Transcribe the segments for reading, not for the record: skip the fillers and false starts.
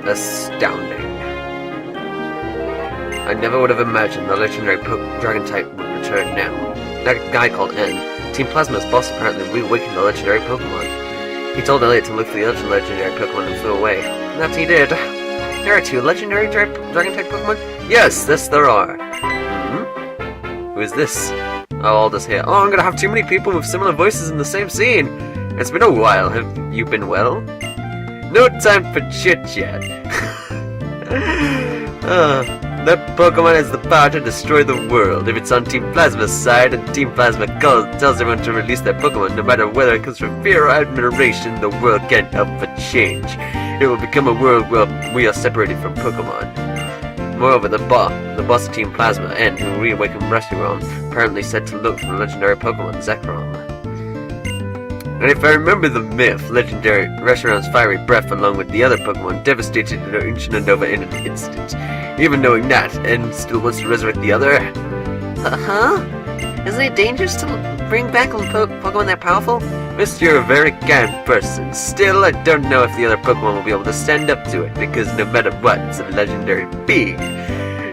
astounding. I never would have imagined the legendary dragon type would return now. That guy called N, Team Plasma's boss, apparently reawakened the legendary Pokémon. He told Elliot to look for the other legendary Pokémon and flew away. And that he did. There are 2 legendary dragon type Pokémon? Yes, there are. Who is this? Oh, all this here. Oh, I'm gonna have too many people with similar voices in the same scene. It's been a while. Have you been well? No time for chit-chat. That Pokemon has the power to destroy the world. If it's on Team Plasma's side and Team Plasma tells everyone to release their Pokemon, no matter whether it comes from fear or admiration, the world can't help but change. It will become a world where we are separated from Pokemon. Moreover, the boss of Team Plasma, N, who reawakened Reshiram, apparently said to look for the legendary Pokemon Zekrom. And if I remember the myth, legendary Reshiram's fiery breath along with the other Pokemon devastated the ancient Unova in an instant. Even knowing that, N still wants to resurrect the other? Isn't it dangerous to bring back Pokemon that powerful? Mister, you're a very kind person. Still, I don't know if the other Pokemon will be able to stand up to it, because no matter what, it's a legendary being.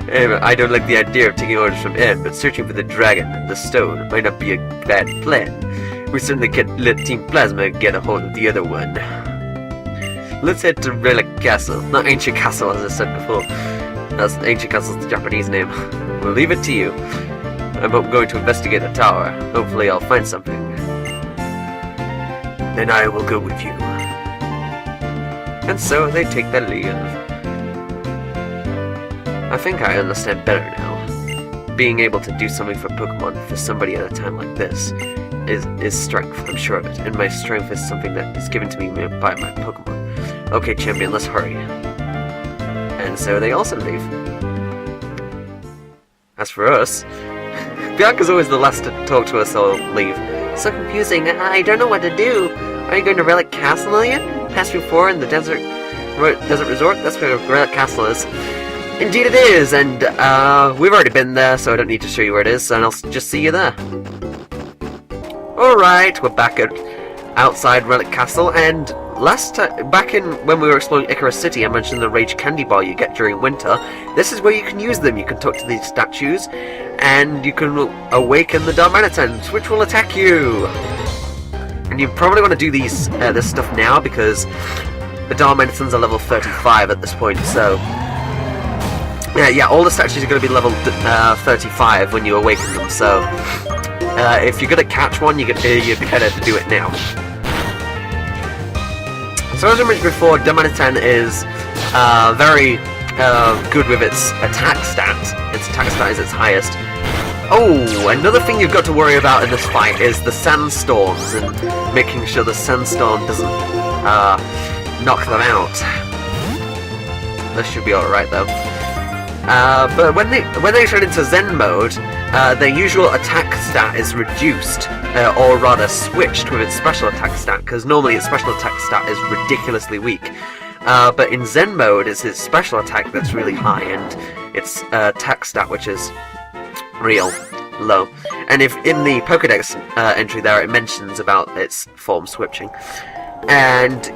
Anyway, I don't like the idea of taking orders from N, but searching for the dragon and the stone might not be a bad plan. We certainly can't let Team Plasma get a hold of the other one. Let's head to Relic Castle. Not Ancient Castle, as I said before. That's Ancient Castle's the Japanese name. We'll leave it to you. I'm going to investigate the tower. Hopefully I'll find something. Then I will go with you. And so they take their leave. I think I understand better now. Being able to do something for Pokemon for somebody at a time like this is strength, I'm sure of it. And my strength is something that is given to me by my Pokemon. Okay, champion, let's hurry. And so they also leave. As for us, Bianca's always the last to talk to us or leave. So confusing, I don't know what to do. Are you going to Relic Castle yet? Past through 4 in the desert resort? That's where Relic Castle is. Indeed it is, and we've already been there, so I don't need to show you where it is, and I'll just see you there. Alright, we're back outside Relic Castle, and back in when we were exploring Icarus City, I mentioned the Rage Candy Bar you get during winter. This is where you can use them. You can talk to these statues, and you can awaken the Darmanitans, which will attack you. And you probably want to do this stuff now, because the Darmanitans are level 35 at this point, so... Yeah, all the statues are going to be level 35 when you awaken them, so... if you're going to catch one, you'd be better to do it now. So as I mentioned before, Darmanitan is very good with its attack stat. Its attack stat is its highest. Oh, another thing you've got to worry about in this fight is the sandstorms and making sure the sandstorm doesn't knock them out. This should be alright though. But when they turn into Zen mode, their usual attack stat is reduced, or rather switched with its special attack stat, because normally its special attack stat is ridiculously weak. But in Zen mode, it's its special attack that's really high, and its attack stat, which is real low. And if in the Pokédex entry there, it mentions about its form switching. And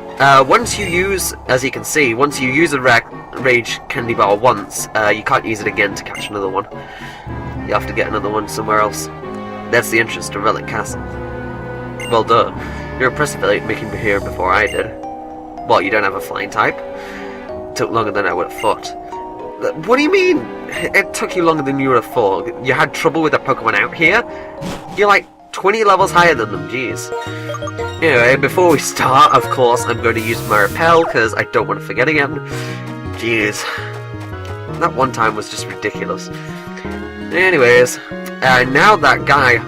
once you use, as you can see, once you use a Rage Candy Bar once, you can't use it again to catch another one. You have to get another one somewhere else. That's the entrance to Relic Castle. Well, duh. You're impressive at making me here before I did. What, you don't have a flying type? It took longer than I would have thought. What do you mean? It took you longer than you would have thought? You had trouble with a Pokemon out here? You're like 20 levels higher than them, jeez. Anyway, before we start, of course, I'm going to use my repel, because I don't want to forget again. Jeez. That one time was just ridiculous. Anyways, now that guy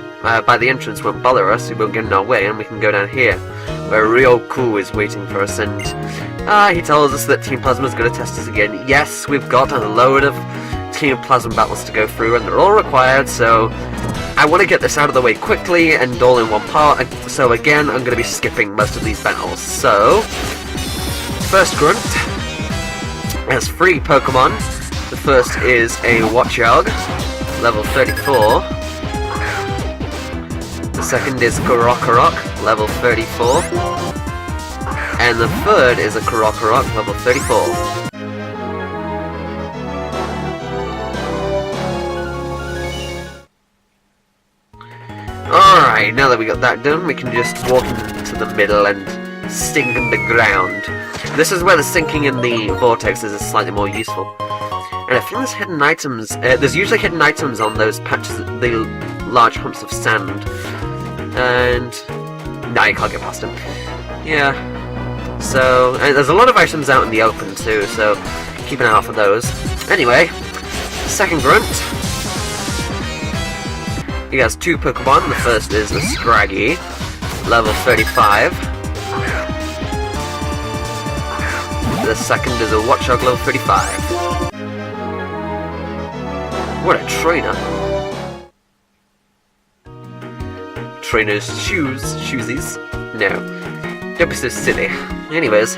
by the entrance won't bother us, he won't get in our way, and we can go down here, where Ryoku is waiting for us, and he tells us that Team Plasma is going to test us again. Yes, we've got a load of Team Plasma battles to go through, and they're all required, so I want to get this out of the way quickly and all in one part, and so again, I'm going to be skipping most of these battles. So, first grunt has 3 Pokemon. The first is a Watchog, level 34. The second is Korokorok, level 34. And the third is a Korokorok, level 34. now that we got that done, we can just walk into the middle and sink in the ground. This is where the sinking in the vortex is slightly more useful. And I think there's hidden items. There's usually hidden items on those patches, the large humps of sand. And nah, you can't get past them. Yeah. So there's a lot of items out in the open too. So keep an eye out for those. Anyway, second grunt. He has two Pokemon. The first is the Scraggy, level 35. The second is a Watchog, level 35. What a trainer. Trainer's shoesies? No. Don't be so silly. Anyways,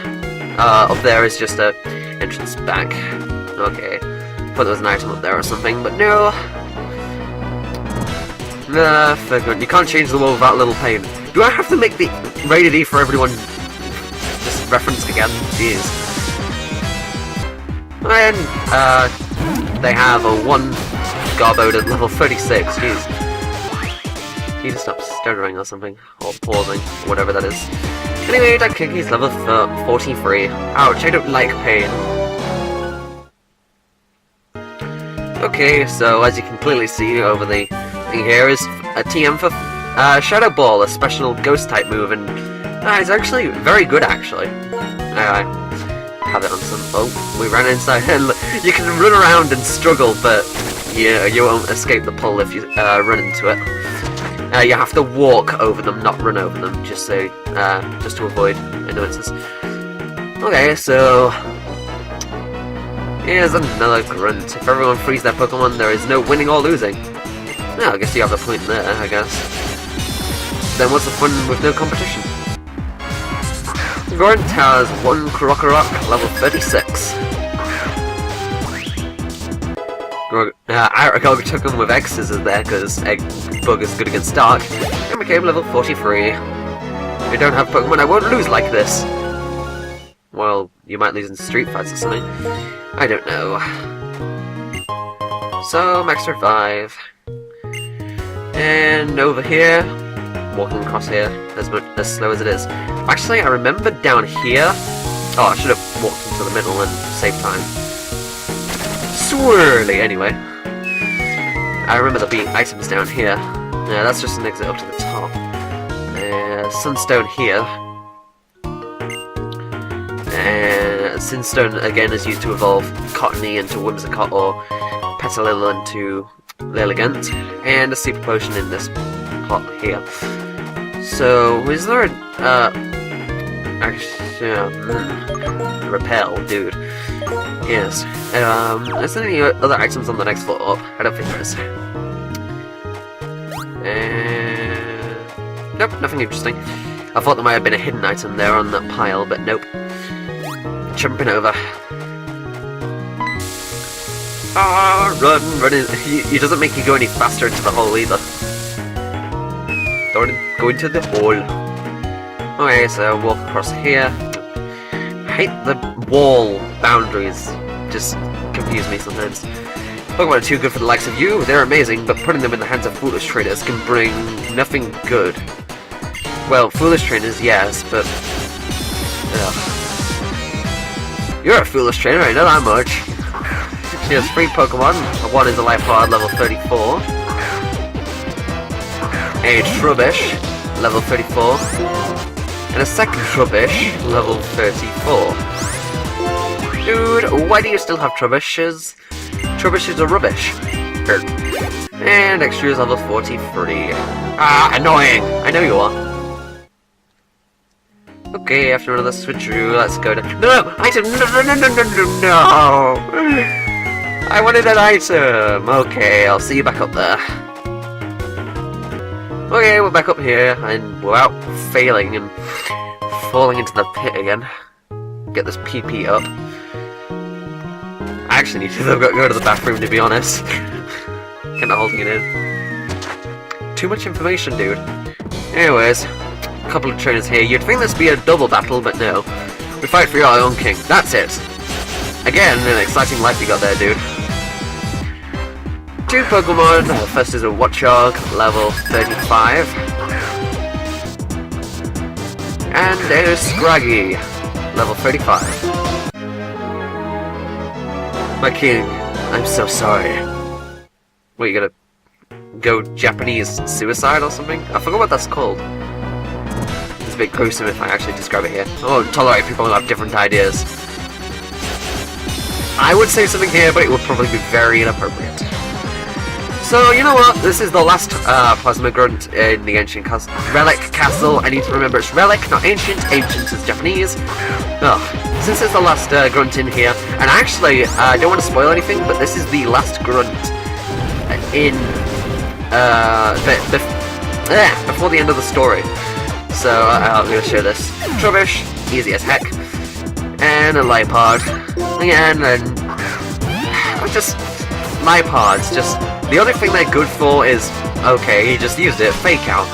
up there is just a entrance back. Okay. Thought there was an item up there or something, but no. Nah, you can't change the world without a little pain. Do I have to make the rated E for everyone just referenced again? Jeez. And, they have a 1 Garbode at level 36, jeez. He just stopped stuttering or something, or pausing, or whatever that is. Anyway, that Kiki's level 43. Ouch, I don't like pain. Okay, so as you can clearly see over the thing here is a TM for Shadow Ball, a special ghost type move, and it's actually very good actually. Have it on some. Oh, we ran inside, and you can run around and struggle, but yeah, you won't escape the pull if you run into it. You have to walk over them, not run over them, just to avoid annoyances. Okay, so here's another grunt. If everyone frees their Pokemon, there is no winning or losing. No, I guess you have a point there, I guess. Then what's the fun with no competition? Grunt has 1 Krokorok, level 36. Iragog took him with Egg Scissors there, because Egg Bug is good against Dark, and became level 43. If you don't have Pokemon, I won't lose like this. Well, you might lose in street fights or something. I don't know. So, max revive. And over here, walking across here, as slow as it is. Actually, I remember down here. Oh, I should have walked into the middle and saved time. Swirly, anyway. I remember there being items down here. Yeah, that's just an exit up to the top. Sunstone here. And Sinstone again is used to evolve Cottony into Whimsicott or Petalil into Lilligant, and a super potion in this pot here. So, is there a repel, dude? Yes. Is there any other items on the next floor up? I don't think there is. Nope, nothing interesting. I thought there might have been a hidden item there on that pile, but nope. Jumping over. Ah, run! He doesn't make you go any faster into the hole either. Don't go into the hole. Okay, so walk across here. I hate the wall boundaries. Just confuse me sometimes. Pokemon are too good for the likes of you. They're amazing, but putting them in the hands of foolish trainers can bring nothing good. Well, foolish trainers, yes, but you're a foolish trainer, I know that much. She has 3 Pokemon. One is a Life Hard, level 34. A Trubbish, level 34. And a second Trubbish, level 34. Dude, why do you still have Trubbishes? Trubbishes are rubbish. And Extra is level 43. Ah, annoying! I know you are. Okay, after another switcheroo, let's go to... No! Item! No! I wanted an item! Okay, I'll see you back up there. Okay, we're back up here, and we're out failing and falling into the pit again. Get this PP up. I actually need to go to the bathroom, to be honest. Kinda holding it in. Too much information, dude. Anyways, a couple of trainers here. You'd think this would be a double battle, but no. We fight for your own king. That's it. Again, an exciting life you got there, dude. 2 Pokemon. First is a Watchog, level 35. And there's Scraggy, level 35. My king, I'm so sorry. What, you gonna go Japanese suicide or something? I forgot what that's called. It's a bit gruesome if I actually describe it here. Oh, tolerate people who have different ideas. I would say something here, but it would probably be very inappropriate. So, you know what? This is the last Plasma Grunt in the Ancient Relic Castle. I need to remember it's Relic, not Ancient. Ancient is Japanese. Ugh. Since it's the last Grunt in here, and actually, I don't want to spoil anything, but this is the last Grunt in, before the end of the story. So, I'm going to show this. Trubbish, easy as heck. And a Lipod. Again, and just Lipods, just the only thing they're good for is, okay, he just used it, Fake Out.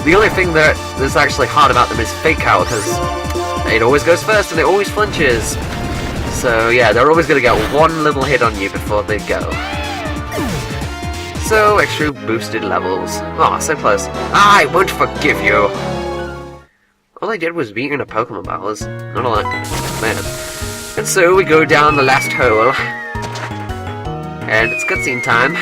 The only thing that's actually hard about them is Fake Out, because it always goes first and it always flinches. So yeah, they're always going to get one little hit on you before they go. So, extra boosted levels. Oh, so close. I won't forgive you! All I did was beat you in a Pokemon battle, is not a lot, man. And so we go down the last hole. And it's cutscene time.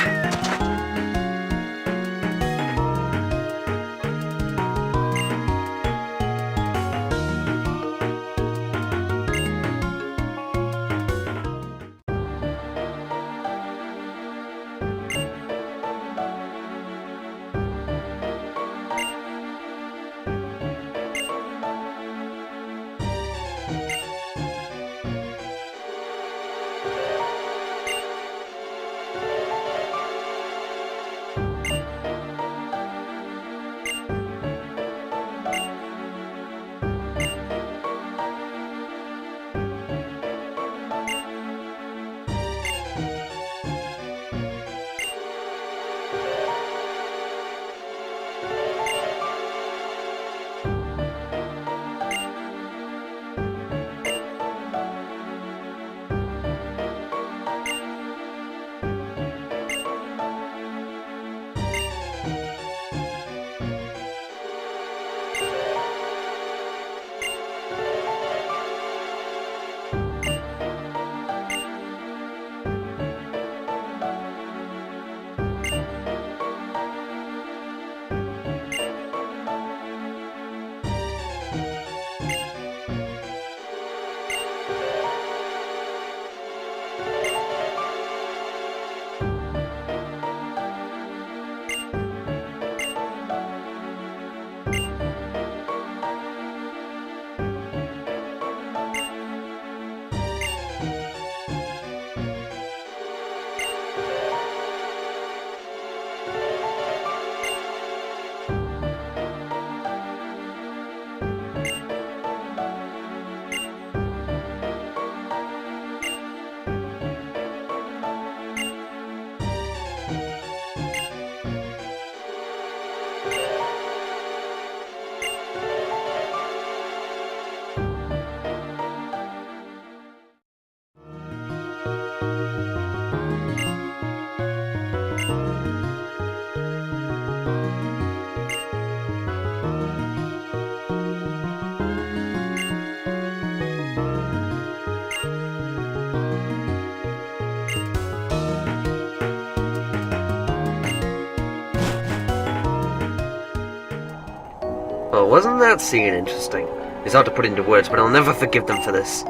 Well, wasn't that scene interesting? It's hard to put into words, but I'll never forgive them for this.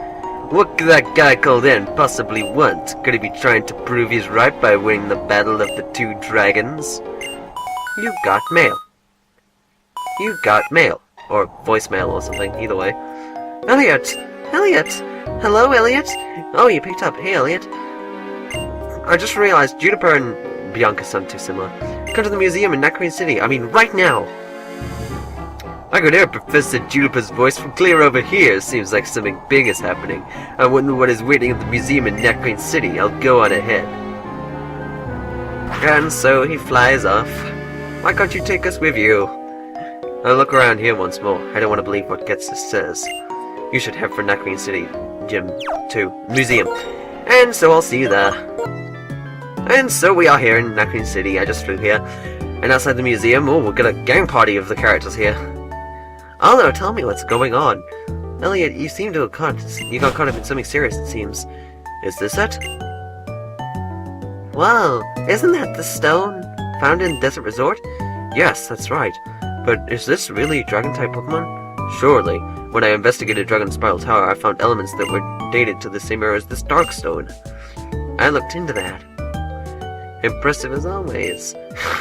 What could that guy called in possibly want? Could he be trying to prove he's right by winning the battle of the two dragons? You got mail. You got mail. Or voicemail or something, either way. Elliot! Elliot! Hello, Elliot? Oh, you picked up. Hey, Elliot. I just realized Juniper and Bianca sound too similar. Come to the museum in Nacrane City. I mean, right now! I could hear Professor Juniper's voice from clear over here. Seems like something big is happening. I wonder what is waiting at the museum in Nacrane City. I'll go on ahead. And so he flies off. Why can't you take us with you? I'll look around here once more. I don't want to believe what Getsus says. You should head for Nacrane City Museum. And so I'll see you there. And so we are here in Nacrane City. I just flew here. And outside the museum, oh, we've got a gang party of the characters here. Although, tell me what's going on. Elliot, you seem to have you got caught up in something serious, it seems. Is this it? Well, isn't that the stone found in Desert Resort? Yes, that's right. But is this really Dragon-type Pokemon? Surely. When I investigated Dragon Spiral Tower, I found elements that were dated to the same era as this Dark Stone. I looked into that. Impressive as always.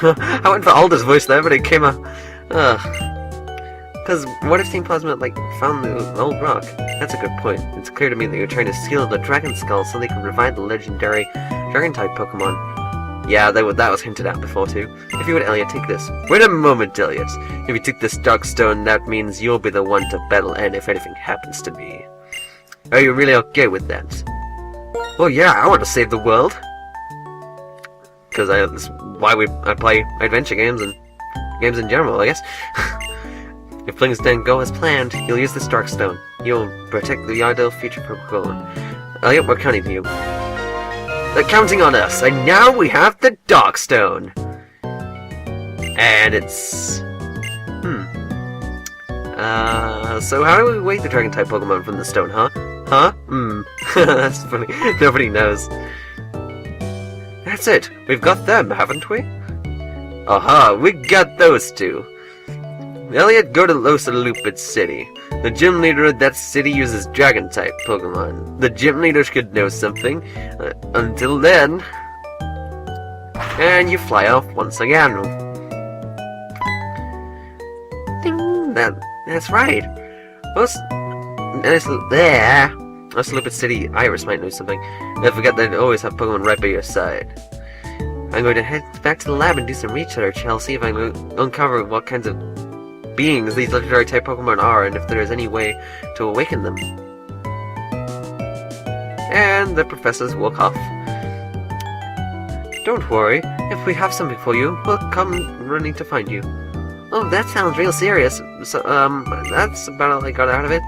I went for Alder's voice there, but it came out... Because what if Team Plasma, found the old rock? That's a good point. It's clear to me that you're trying to steal the Dragon Skull so they can revive the legendary Dragon-type Pokemon. Yeah, that was hinted at before, too. If you would, Elliot, take this. Wait a moment, Elliot. If you take this Dark Stone, that means you'll be the one to battle N if anything happens to me. Are you really okay with that? Well, yeah, I want to save the world. Because that's why I play adventure games and games in general, I guess. If things don't go as planned, you'll use this Dark Stone. You'll protect the ideal future for Pokemon. Elliot, we're counting on you. They're counting on us, and now we have the Dark Stone. And it's... so how do we wake the Dragon-type Pokemon from the stone, huh? That's funny. Nobody knows. That's it. We've got them, haven't we? Aha, we got those two. Elliot, go to Lupit City. The gym leader of that city uses Dragon-type Pokemon. The gym leader should know something. Until then... And you fly off once again. Ding! That's right. Most Lupit City Iris might know something. Don't forget that you always have Pokemon right by your side. I'm going to head back to the lab and do some research. I'll see if I can uncover what kinds of beings these legendary type Pokemon are, and if there is any way to awaken them. And the professors walk off. Don't worry, if we have something for you, we'll come running to find you. Oh, that sounds real serious. So, that's about all I got out of it.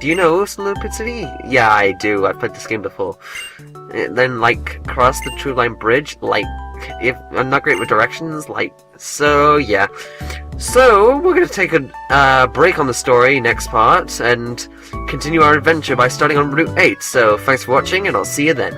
Do you know Lupit City? Yeah, I do. I've played this game before. And then, cross the True Line Bridge, if I'm not great with directions, so, yeah. So, we're gonna take a break on the story next part, and continue our adventure by starting on Route 8, so thanks for watching, and I'll see you then.